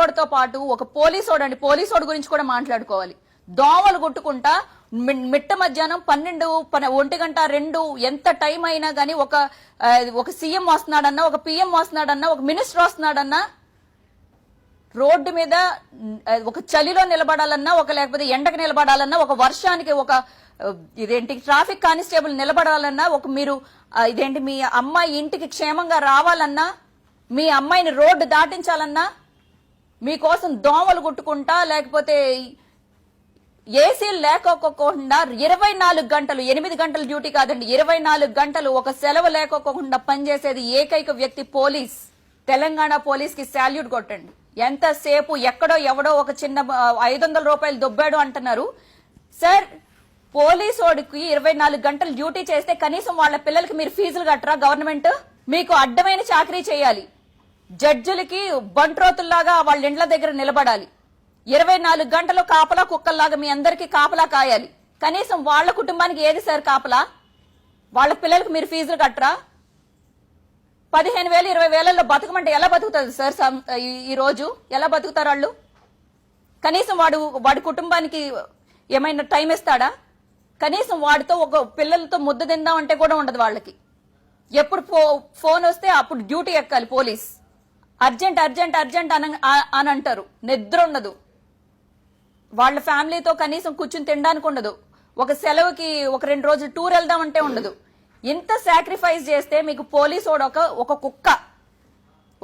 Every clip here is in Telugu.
దొంగోడితో పాటు ఒక పోలీసోడు గురించి కూడా మాట్లాడుకోవాలి. దోమలు కొట్టుకుంటా మిట్ట మధ్యాహ్నం 12, 1 గంట 2 ఎంత టైం అయినా గానీ ఒక సీఎం వస్తున్నాడన్నా, ఒక పిఎం వస్తున్నాడన్నా, ఒక మినిస్టర్ వస్తున్నాడన్నా, రోడ్డు మీద ఒక చలిలో నిలబడాలన్నా, లేకపోతే ఎండకు నిలబడాలన్నా, ఒక వర్షానికి ట్రాఫిక్ కానిస్టేబుల్ నిలబడాలన్నా, మీ అమ్మాయి ఇంటికి క్షేమంగా రావాలన్నా, మీ అమ్మాయిని రోడ్డు దాటించాలన్నా, మీకోసం దోమలు కొట్టుకుంటా, లేకపోతే ఏసీలు లేకోకుండా 24 గంటలు, 8 గంటల డ్యూటీ కాదండి, 24 గంటలు ఒక సెలవు లేకోకుండా పనిచేసేది ఏకైక వ్యక్తి పోలీస్. తెలంగాణ పోలీస్ కి శాల్యూట్ కొట్టండి. ఎంతసేపు ఎక్కడో ఎవడో ఒక చిన్న 500 రూపాయలు దొబ్బాడు అంటున్నారు సార్. పోలీసోడికి 24 గంటలు డ్యూటీ చేస్తే కనీసం వాళ్ళ పిల్లలకి మీరు ఫీజులు కట్టరా? గవర్నమెంట్ మీకు అడ్డమైన చాకరీ చేయాలి. జడ్జిలకి బంట్రోతుల్లాగా వాళ్ళ ఇండ్ల దగ్గర నిలబడాలి. 24 గంటలు కాపలా కుక్కల్లాగా మీ అందరికీ కాపలా కాయాలి. కనీసం వాళ్ళ కుటుంబానికి ఏది సార్ కాపలా? వాళ్ళ పిల్లలకు మీరు ఫీజులు కట్టరా? 15,000, 20,000లో బతకమంటే ఎలా బతుకుతుంది సార్? ఈ రోజు ఎలా బతుకుతారు వాళ్ళు? కనీసం వాడి కుటుంబానికి ఏమైనా టైం ఇస్తాడా? కనీసం వాడితో ఒక పిల్లలతో ముద్ద తిందామంటే కూడా ఉండదు వాళ్ళకి. ఎప్పుడు ఫోన్ వస్తే అప్పుడు డ్యూటీ ఎక్కాలి పోలీస్. అర్జెంట్ అర్జెంట్ అర్జెంట్ అని అంటారు. నిద్ర ఉండదు. వాళ్ళ ఫ్యామిలీతో కనీసం కూర్చుని తినడానికి ఉండదు. ఒక సెలవుకి 2 రోజులు టూర్ వెళ్దామంటే ఉండదు. ఇంత సాక్రిఫైస్ చేస్తే మీకు పోలీసు ఒక కుక్క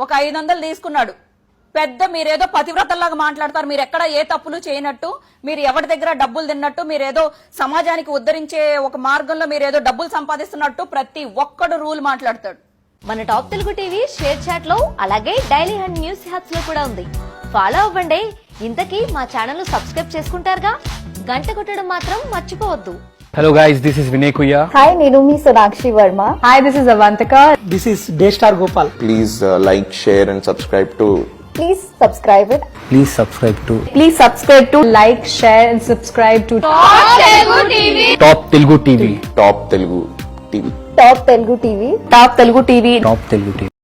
ఒక 500 తీసుకున్నాడు. మీరేదో పతివ్రతల్లాగా మాట్లాడతారు. మీరు ఎక్కడ ఏ తప్పులు చేయనట్టు, మీరు ఎవరి దగ్గర డబ్బులు తిన్నట్టు, మీరేదో సమాజానికి ఉద్ధరించే ఒక మార్గంలో మీరేదో డబ్బులు సంపాదిస్తున్నట్టు ప్రతి ఒక్కడు రూల్ మాట్లాడతాడు. మన top Telugu TV ShareChat లో, అలాగే డైలీ హండ్ న్యూస్ హ్యాప్స్ లో కూడా ఉంది. ఫాలో అవ్వండి. ఇంతకీ మా ఛానల్ సబ్స్క్రైబ్ చేసుకుంటారుగా, గంట కొట్టడం మాత్రం మర్చిపోవద్దు. Hello guys, this is Vinay Kuya. Hi, Nirumi Sonakshi Verma. Hi, this is Avantika. This is Daystar Gopal. Please like, share and subscribe to. Please subscribe it. Please subscribe to Please subscribe to, like, share and subscribe to Top Telugu TV. Top Telugu TV. Top Telugu TV. Top Telugu TV. Top Telugu TV. Top Telugu TV.